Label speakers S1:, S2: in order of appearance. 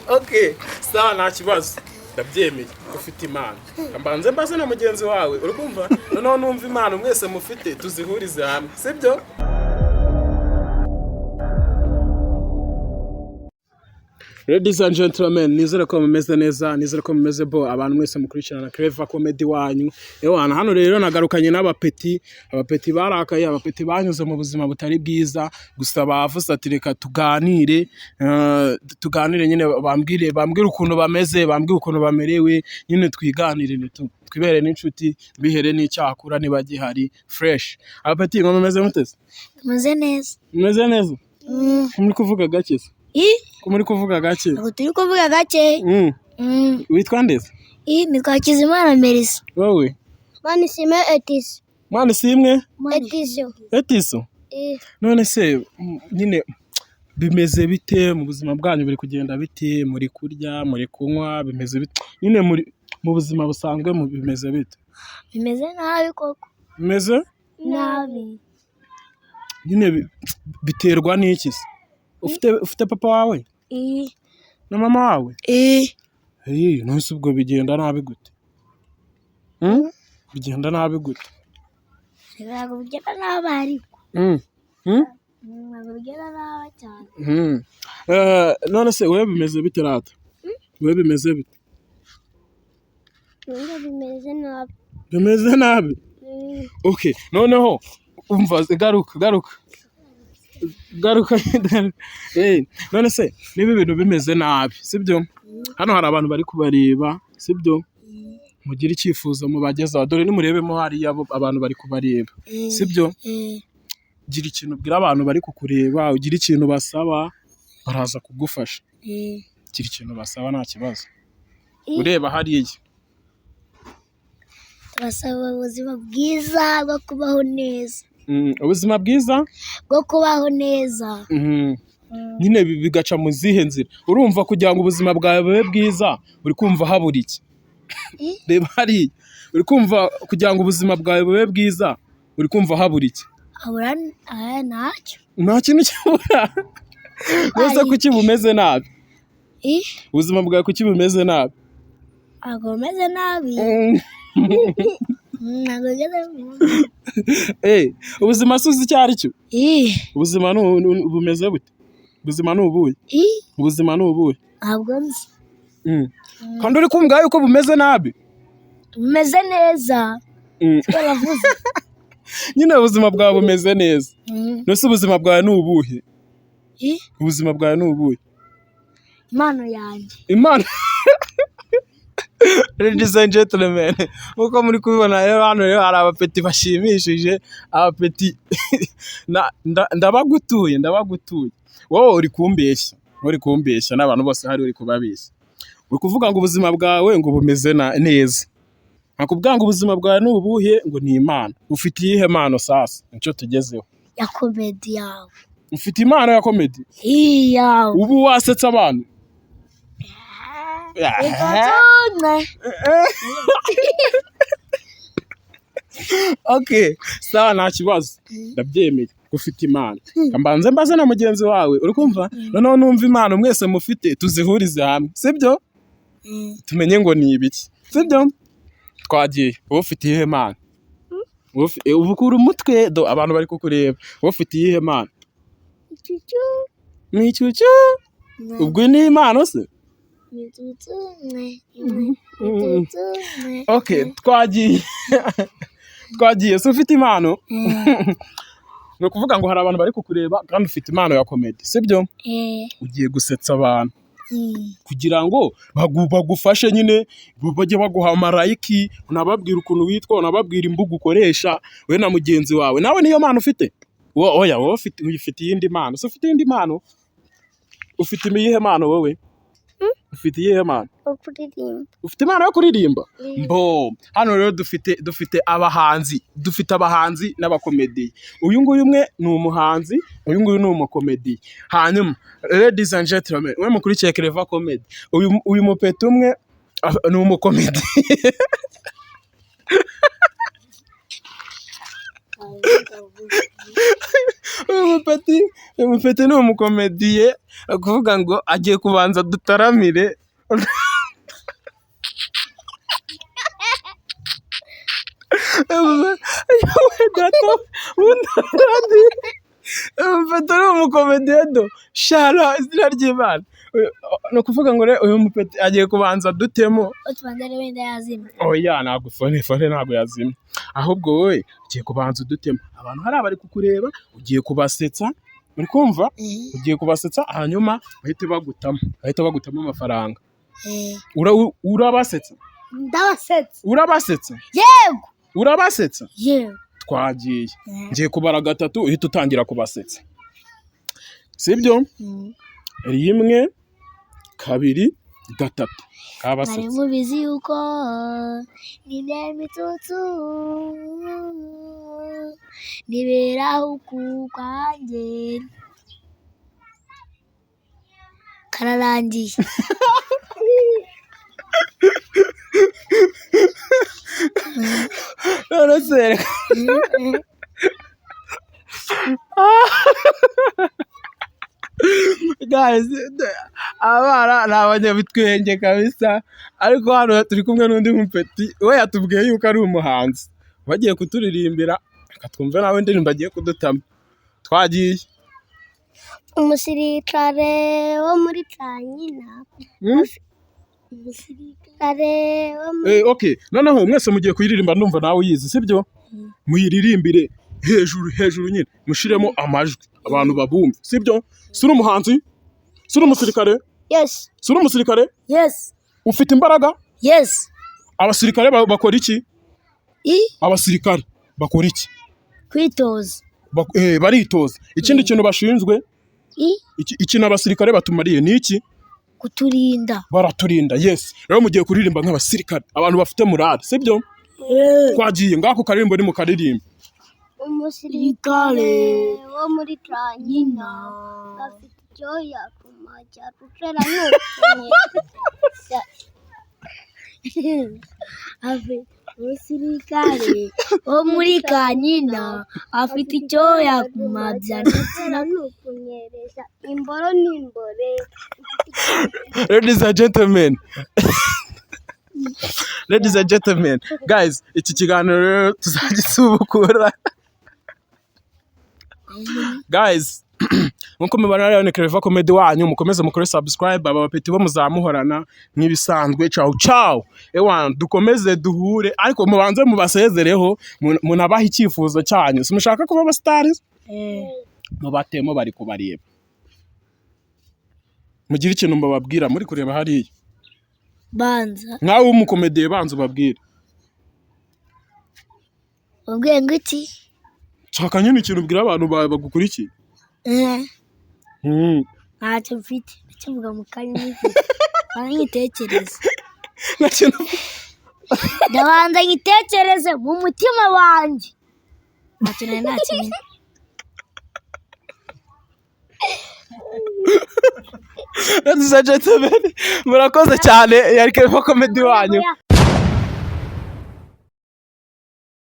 S1: Okay, sawa nta kibazo ndabyemeye ufite imana mbanze mbaze na mugenzi wawe uri kumva noneho numva imana mwese mufite tuzihurize hamwe sibyo. Ladies and gentlemen, nizere ko mumeze neza, nizere ko mumeze bo abantu mwese mukurikirana Clever Comedy wanyu. Ewana hano rero nagarukanye n'abapeti barakaye, abapeti banyuze mu buzima butari bwiza, gusa bavuze ati reka tuganire nyine bambwire ukuntu bameze, bambwire ukuntu bamerewe, nyine twiganire twibere n'inshuti, bihere n'icyakura niba gihari fresh. Abapeti ngo mumeze mutese?
S2: Mumeze neza.
S1: Mumeze neza? Muri kuvuga gake se? Muri kuvuga gake?
S2: Ntabwo turi kuvuga gake.
S1: Witwa ndeze?
S2: Nitwa Hakizimana Melissa.
S1: Wowe?
S2: Manishimwe Etiso.
S1: Manishimwe?
S2: Etiso.
S1: None se nyine bimeze bite mu buzima bwanyu, biri kugenda bite, muri kurya, muri kunywa, bimeze bite? Nyine mu buzima busanzwe bimeze bite?
S2: Bimeze nabi koko.
S1: Bimeze?
S2: Nabi.
S1: Nyine biterwa n'iki se? Ufite papa wawe? Na mama wawe? Nonse ubwo bigenda nabi gute? Bigenda nabi gute?
S2: Ntabwo bigenda nabi ariko. Ntabwo bigenda nabi cyane.
S1: None se wowe bimeze bite rata? Wowe bimeze bite?
S2: Bimeze nabi.
S1: Bimeze nabi? Okay, noneho umva garuka. None se niba ibintu bimeze nabi sibyo, hano hari abantu bari kubareba sibyo, mugira icyifuzo mubagezaho, dore nimurebemo hariya abantu bari kubareba sibyo, gira ikintu ubwira abantu bari kukureba, ugira ikintu basaba baraza kugufasha, gira ikintu basaba nta kibazo. Ureba hariya
S2: turasaba ubuzima bwiza bwo kubaho neza.
S1: Ubuzima bwiza
S2: bwo kubaho neza.
S1: Nyine bigaca mu zihe nzira? Urumva kugira ngo ubuzima bwawe bube bwiza uri kumva habura iki? Reba hariya uri kumva kugira ngo ubuzima bwawe bube bwiza uri kumva habura iki?
S2: Habura ntacyo.
S1: Nta kintu cyabura. Mbese kuki bumeze nabi? Ubuzima bwawe kuki bumeze nabi?
S2: Ntabwo bumeze nabi.
S1: Ubuzima suzi icyo ari cyo? Ubuzima bumeze bute? Ubuzima ni ubuhe? Ubuzima ni ubuhe?
S2: Ntabwo nzi.
S1: Kandi uri kumva yuko bumeze nabi?
S2: Bumeze neza. Twaravuze.
S1: Nyine ubuzima bwawe bumeze neza. Nose ubuzima bwawe ni ubuhe? Ubuzima bwawe ni ubuhe?
S2: Impano yanjye.
S1: Impano? Ladies and gentlemen, uko muri kubibona rero hano rero hari abapeti bashimishije, abapeti ndabagutuye. Wowe uri kumbeshya n'abantu bose hari uri kubabeshya. Uri kuvuga ngo ubuzima bwawe ngo bumeze neza. Nakubwira ngo ubuzima bwawe ni ubuhe ngo ni Imana. Ufite iyihe mpano sasa? Nicyo tugezeho.
S2: Ya comedy yawe.
S1: Ufite impano ya comedy?
S2: Yawe.
S1: Ubu wasetsa abantu? Okay, sawa nta kibazo ndabyemeye ufite imana. Mbanze mbaze na mugenzi wawe uri kumva noneho numva impano mwese mufite tuzihurize hamwe sibyo, tumenye ngo ni ibiki sibyo. Twagiye. Wowe ufite iyihe mpano? Ubukura umutwe do abantu bari kukureba. Wowe ufite iyihe mpano? Ni icyucyu. Ubwo ni impano se? Okay, twagiye. So ufite impano? Ni ukuvuga ngo hari abantu bari kukureba kandi ufite impano ya comedy sibyo? Ugiye gusetsa abantu kugira ngo bagufashe, nyine bajye baguha amarayiki, unababwira ukuntu witwa, unababwira imbuga ukoresha we na mugenzi wawe. Nawe niyo mpano ufite? Oya, wowe ufite iyindi mpano. So ufite iyindi mpano? Ufite iyihe mpano wowe? Ufite iyihe mpano? Ufite impano yo kuririmba? Mbo hano rero dufite abahanzi n'abakomedi. Uyu nguyu umwe ni umuhanzi, uyu nguyu ni umukomedi. Hanyuma ladies and gentlemen, we mukurikiye Clever Comedy, uyu mupeti umwe ni umukomedi. uyu mupeti ni umukomediye kuvuga ngo agiye kubanza dutaramire umupeti ni umukomediye do shara izina ry'Imana. Ni ukuvuga ngo uyu mupeti agiye kubanza dutemo.
S2: Utubanza wenda yazimye.
S1: Oya ntabwo fone ntabwo yazimye, ahubwo wowe ugiye kubanza udutemo. Abantu hari abari kukureba, ugiye kubasetsa, uri kumva? Ugiye kubasetsa hanyuma bahite bagutamo amafaranga. Urabasetsa?
S2: Ndabasetsa.
S1: Urabasetsa?
S2: Yego.
S1: Urabasetsa?
S2: Yego.
S1: Twagiye. Ngiye kubara 3 uhita utangira kubasetsa. Sibyo? 1, 2, 3 kabasetsa.
S2: Ari mubizi yuko nine mitutu nibera huku kwanjye kararangiye.
S1: Nonese guys, abana ni abanyabitwenge kabisa, ariko hano turi kumwe n'undi mupeti we yatubwiye yuko ari umuhanzi bagiye kuturirimbira, akatwumva nawe indirimbo agiye kudutama. Twagiye.
S2: Umusirikare wo muri Kanyina. Umusirikare wo muri
S1: Okay, noneho mwese mugiye kuyiririmba, ndumva nawe uyizi sibyo? Muyiririmbire hejuru nyine, mushiremo amajwi abantu babumve sibyo? Suri umuhanzi? Suri umusirikare?
S2: Yes.
S1: Suri umusirikare?
S2: Yes.
S1: Ufite imbaraga?
S2: Yes.
S1: Abasirikare bakora iki? Abasirikare bakora iki?
S2: Kwitoza.
S1: Baritoza. Ikindi kintu bashinzwe? Ikintu abasirikare batumariye ni iki?
S2: Kuturinda.
S1: Baraturinda. Yes. Rero mugiye kuririmba nk'abasirikare, abantu bafite morale sibyo? Twagiye ngako karirimbo ni mu karirimbo.
S2: Umusirikare wo muri Kanyina afite icyoya ku majya tutera umusirikare wo muri Kanyina afite icyoya ku majya tutera nukunyereza imboro n'imbore.
S1: Ladies and gentlemen, guys, iki kiganiro tuzagisubukura. Guys, nkuko mubana rero ni Clever Comedy wanyu, mukomeze mukore subscribe, abapeti bo muzamuhorana nk'ibisanzwe. Ciao. Dukomeze duhure, ariko mubanze mubasezereho, munabaha icyifuzo cyanyu. Simushaka kuba abastars? Mubatemo bari kubareba. Mugira ikintu mbabwira muri kureba hariya.
S2: Banza.
S1: Nawe umukomediye banza ubabwira.
S2: Ubwiye ngo iki?
S1: Chaka nyine ikintu ubwira abantu bagukurikiye.
S2: Ntacyo mfite. Ndakivuga mu kanya n'ifite. Nkitekereza. Ndabanza nkitekereze mu mutima wanjye. Ntacyo nari
S1: Ladies and gentlemen, murakoze cyane, yari Clever Comedy wanyu.